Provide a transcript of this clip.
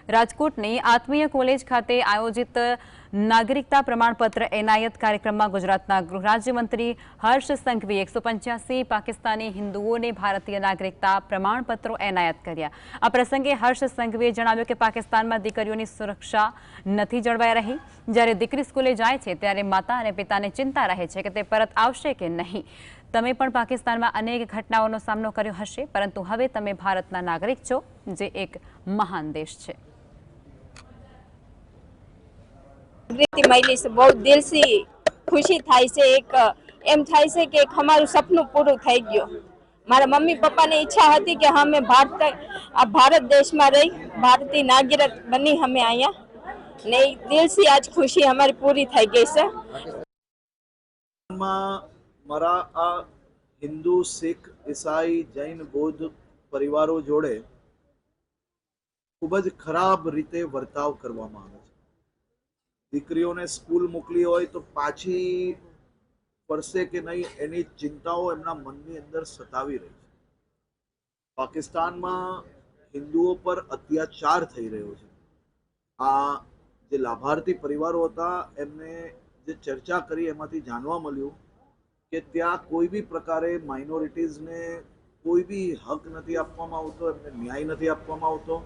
રાજકોટની આત્મીય કોલેજ ખાતે આયોજિત નાગરિકતા પ્રમાણપત્ર એનાયત કાર્યક્રમમાં ગુજરાતના ગૃહ રાજ્યમંત્રી હર્ષ સંઘવીએ 185 પાકિસ્તાની હિન્દુઓને ભારતીય નાગરિકતા પ્રમાણપત્રો એનાયત કર્યા। આ પ્રસંગે હર્ષ સંઘવીએ જણાવ્યું કે પાકિસ્તાનમાં દીકરીઓની સુરક્ષા નથી જળવાઈ રહી। જ્યારે દીકરી સ્કૂલે જાય છે ત્યારે માતા અને પિતાને ચિંતા રહે છે કે તે પરત આવશે કે નહીં। તમે પણ પાકિસ્તાનમાં અનેક ઘટનાઓનો સામનો કર્યો હશે, પરંતુ હવે તમે ભારતના નાગરિક છો, જે એક મહાન देश है। મહિલી છે, બહુ દિલથી ખુશી થાય છે। એક એમ થાય છે કે અમારું સપનું પૂરું થઈ ગયું। મારા મમ્મી પપ્પાની ઈચ્છા હતી કે અમે ભારત દેશમાં રહી ભારતીય નાગરિક બની અમે અહીંયા ને દિલથી આજ ખુશી અમારી પૂરી થઈ ગઈ છે। મારા આ હિન્દુ, શીખ, ઈસાઈ, જૈન, બૌદ્ધ પરિવારો જોડે ખૂબ જ ખરાબ રીતે વર્તાવ કરવામાં આવે છે। દીકરીઓને સ્કૂલ મોકલી હોય તો પાછી પડશે કે નહીં એની ચિંતાઓ એમના મનની અંદર સતાવી રહી છે। પાકિસ્તાનમાં હિન્દુઓ પર અત્યાચાર થઈ રહ્યો છે। આ જે લાભાર્થી પરિવારો હતા એમને જે ચર્ચા કરી એમાંથી જાણવા મળ્યું કે ત્યાં કોઈ બી પ્રકારે માઇનોરિટીઝને કોઈ બી હક નથી આપવામાં આવતો, એમને ન્યાય નથી આપવામાં આવતો।